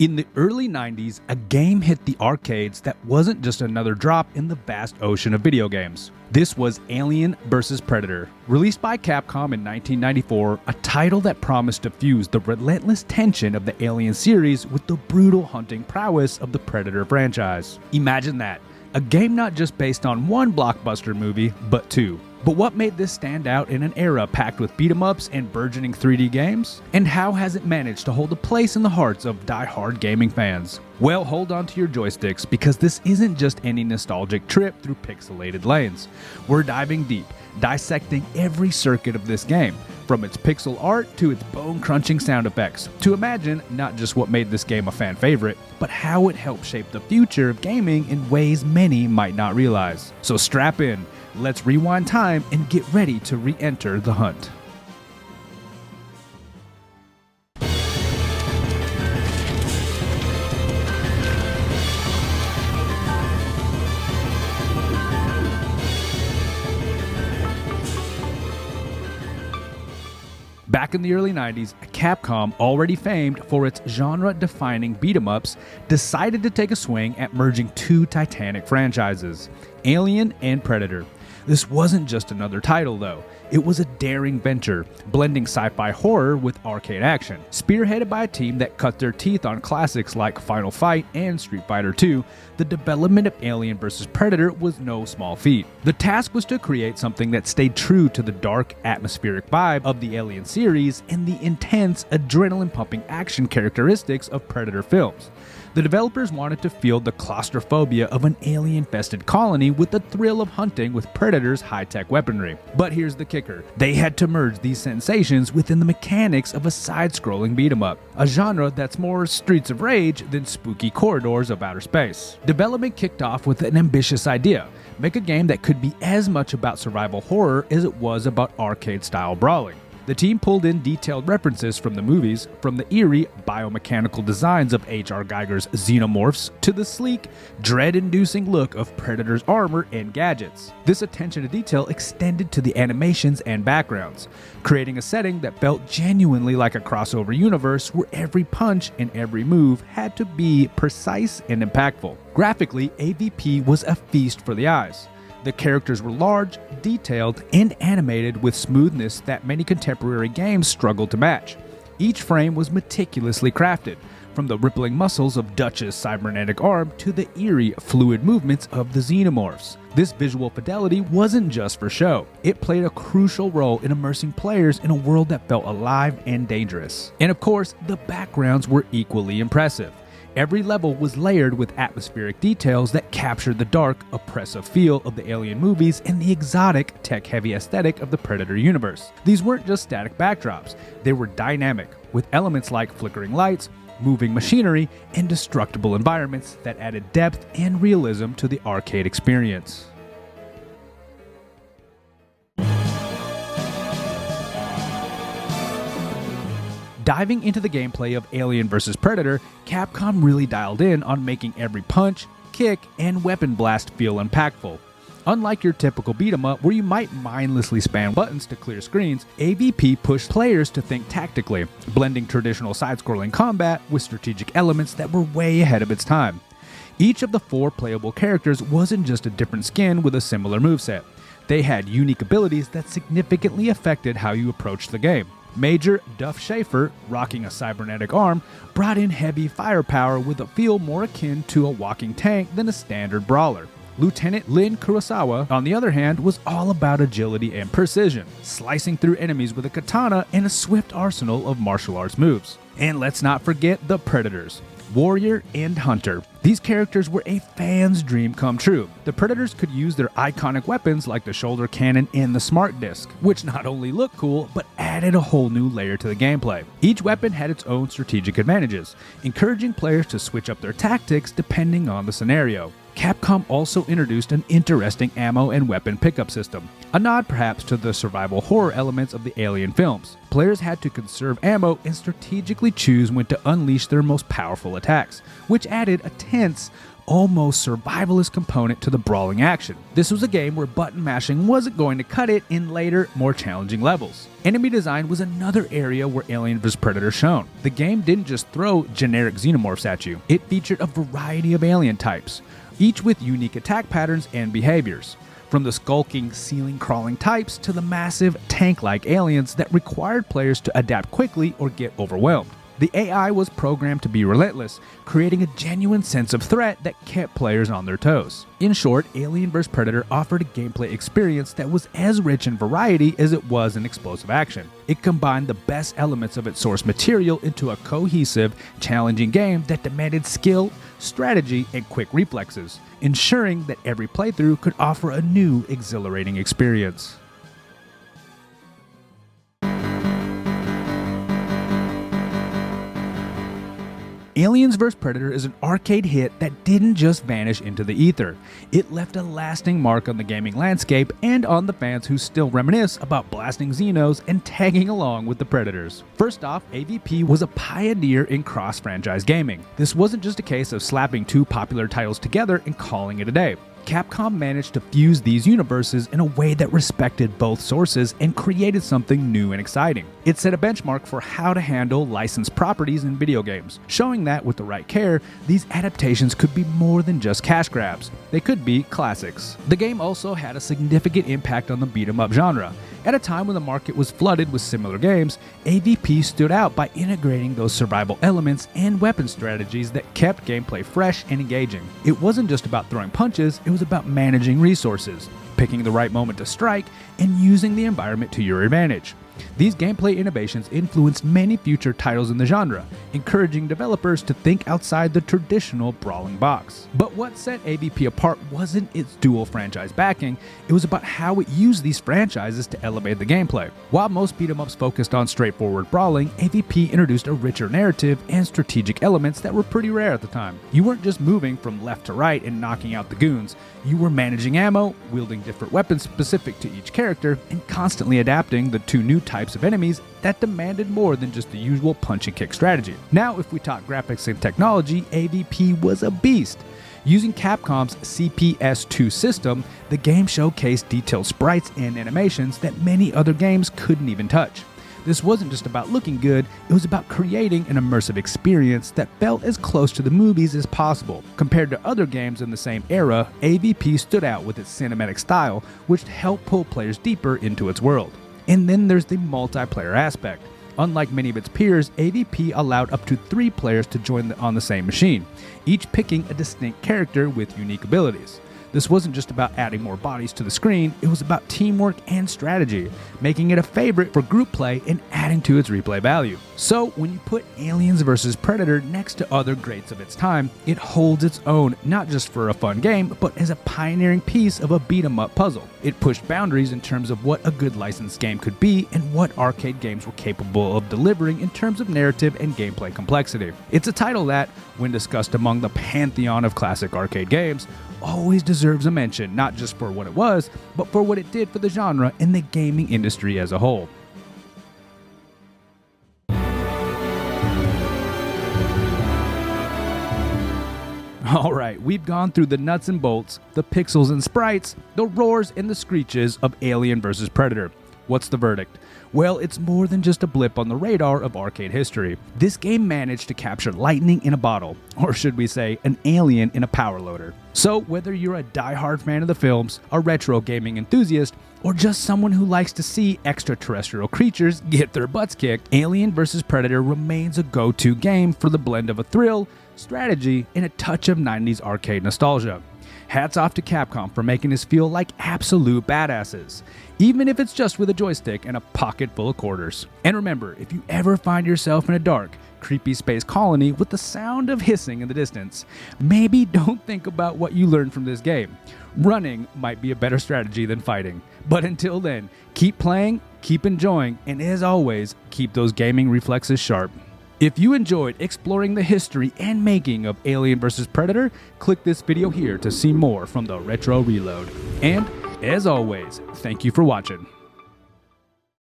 In the early 90s, a game hit the arcades that wasn't just another drop in the vast ocean of video games. This was Alien vs. Predator. Released by Capcom in 1994, a title that promised to fuse the relentless tension of the Alien series with the brutal hunting prowess of the Predator franchise. Imagine that, a game not just based on one blockbuster movie, but two. But what made this stand out in an era packed with beat-em-ups and burgeoning 3D games? And how has it managed to hold a place in the hearts of die-hard gaming fans? Well, hold on to your joysticks, because this isn't just any nostalgic trip through pixelated lanes. We're diving deep, dissecting every circuit of this game, from its pixel art to its bone-crunching sound effects, to imagine not just what made this game a fan favorite, but how it helped shape the future of gaming in ways many might not realize. So strap in. Let's rewind time and get ready to re-enter the hunt. Back in the early 90s, Capcom, already famed for its genre-defining beat-em-ups, decided to take a swing at merging two titanic franchises, Alien and Predator. This wasn't just another title, though. It was a daring venture, blending sci-fi horror with arcade action. Spearheaded by a team that cut their teeth on classics like Final Fight and Street Fighter II, the development of Alien vs. Predator was no small feat. The task was to create something that stayed true to the dark, atmospheric vibe of the Alien series and the intense, adrenaline-pumping action characteristics of Predator films. The developers wanted to feel the claustrophobia of an alien-infested colony with the thrill of hunting with Predator's high-tech weaponry. But here's the kicker. They had to merge these sensations within the mechanics of a side-scrolling beat-em-up, a genre that's more Streets of Rage than spooky corridors of outer space. Development kicked off with an ambitious idea: make a game that could be as much about survival horror as it was about arcade-style brawling. The team pulled in detailed references from the movies, from the eerie, biomechanical designs of H.R. Geiger's xenomorphs to the sleek, dread-inducing look of Predator's armor and gadgets. This attention to detail extended to the animations and backgrounds, creating a setting that felt genuinely like a crossover universe where every punch and every move had to be precise and impactful. Graphically, AVP was a feast for the eyes. The characters were large, detailed, and animated with smoothness that many contemporary games struggled to match. Each frame was meticulously crafted, from the rippling muscles of Dutch's cybernetic arm to the eerie, fluid movements of the xenomorphs. This visual fidelity wasn't just for show. It played a crucial role in immersing players in a world that felt alive and dangerous. And of course, the backgrounds were equally impressive. Every level was layered with atmospheric details that captured the dark, oppressive feel of the Alien movies and the exotic, tech-heavy aesthetic of the Predator universe. These weren't just static backdrops, they were dynamic, with elements like flickering lights, moving machinery, and destructible environments that added depth and realism to the arcade experience. Diving into the gameplay of Alien vs. Predator, Capcom really dialed in on making every punch, kick, and weapon blast feel impactful. Unlike your typical beat-em-up where you might mindlessly spam buttons to clear screens, AVP pushed players to think tactically, blending traditional side-scrolling combat with strategic elements that were way ahead of its time. Each of the 4 playable characters wasn't just a different skin with a similar moveset. They had unique abilities that significantly affected how you approached the game. Major Duff Schaefer, rocking a cybernetic arm, brought in heavy firepower with a feel more akin to a walking tank than a standard brawler. Lieutenant Lin Kurosawa, on the other hand, was all about agility and precision, slicing through enemies with a katana and a swift arsenal of martial arts moves. And let's not forget the Predators, Warrior and Hunter. These characters were a fan's dream come true. The Predators could use their iconic weapons like the shoulder cannon and the smart disc, which not only looked cool, but added a whole new layer to the gameplay. Each weapon had its own strategic advantages, encouraging players to switch up their tactics depending on the scenario. Capcom also introduced an interesting ammo and weapon pickup system, a nod perhaps to the survival horror elements of the Alien films. Players had to conserve ammo and strategically choose when to unleash their most powerful attacks, which added a tense, almost survivalist component to the brawling action. This was a game where button mashing wasn't going to cut it in later, more challenging levels. Enemy design was another area where Alien vs. Predator shone. The game didn't just throw generic xenomorphs at you, it featured a variety of alien types, each with unique attack patterns and behaviors. From the skulking, ceiling-crawling types to the massive, tank-like aliens that required players to adapt quickly or get overwhelmed. The AI was programmed to be relentless, creating a genuine sense of threat that kept players on their toes. In short, Alien vs. Predator offered a gameplay experience that was as rich in variety as it was in explosive action. It combined the best elements of its source material into a cohesive, challenging game that demanded skill, strategy, and quick reflexes, ensuring that every playthrough could offer a new, exhilarating experience. Aliens vs. Predator is an arcade hit that didn't just vanish into the ether. It left a lasting mark on the gaming landscape and on the fans who still reminisce about blasting Xenos and tagging along with the Predators. First off, AVP was a pioneer in cross-franchise gaming. This wasn't just a case of slapping two popular titles together and calling it a day. Capcom managed to fuse these universes in a way that respected both sources and created something new and exciting. It set a benchmark for how to handle licensed properties in video games, showing that with the right care, these adaptations could be more than just cash grabs. They could be classics. The game also had a significant impact on the beat-em-up genre. At a time when the market was flooded with similar games, AVP stood out by integrating those survival elements and weapon strategies that kept gameplay fresh and engaging. It wasn't just about throwing punches, it was about managing resources, picking the right moment to strike, and using the environment to your advantage. These gameplay innovations influenced many future titles in the genre, encouraging developers to think outside the traditional brawling box. But what set AVP apart wasn't its dual franchise backing, it was about how it used these franchises to elevate the gameplay. While most beat-em-ups focused on straightforward brawling, AVP introduced a richer narrative and strategic elements that were pretty rare at the time. You weren't just moving from left to right and knocking out the goons, you were managing ammo, wielding different weapons specific to each character, and constantly adapting the two new types of enemies that demanded more than just the usual punch and kick strategy. Now, if we talk graphics and technology, AVP was a beast. Using Capcom's CPS2 system, the game showcased detailed sprites and animations that many other games couldn't even touch. This wasn't just about looking good, it was about creating an immersive experience that felt as close to the movies as possible. Compared to other games in the same era, AVP stood out with its cinematic style, which helped pull players deeper into its world. And then there's the multiplayer aspect. Unlike many of its peers, AVP allowed up to 3 players to join on the same machine, each picking a distinct character with unique abilities. This wasn't just about adding more bodies to the screen, it was about teamwork and strategy, making it a favorite for group play and adding to its replay value. So when you put Aliens vs. Predator next to other greats of its time, it holds its own, not just for a fun game, but as a pioneering piece of a beat-em-up puzzle. It pushed boundaries in terms of what a good licensed game could be and what arcade games were capable of delivering in terms of narrative and gameplay complexity. It's a title that, when discussed among the pantheon of classic arcade games, always deserves a mention, not just for what it was, but for what it did for the genre and the gaming industry as a whole. Alright, we've gone through the nuts and bolts, the pixels and sprites, the roars and the screeches of Alien vs. Predator. What's the verdict? Well, it's more than just a blip on the radar of arcade history. This game managed to capture lightning in a bottle, or should we say, an alien in a power loader. So whether you're a die-hard fan of the films, a retro gaming enthusiast, or just someone who likes to see extraterrestrial creatures get their butts kicked, Alien vs. Predator remains a go-to game for the blend of a thrill, strategy, and a touch of 90s arcade nostalgia. Hats off to Capcom for making us feel like absolute badasses, even if it's just with a joystick and a pocket full of quarters. And remember, if you ever find yourself in a dark, creepy space colony with the sound of hissing in the distance, maybe don't think about what you learned from this game. Running might be a better strategy than fighting. But until then, keep playing, keep enjoying, and as always, keep those gaming reflexes sharp. If you enjoyed exploring the history and making of Alien vs. Predator, click this video here to see more from the Retro Reload. And, as always, thank you for watching.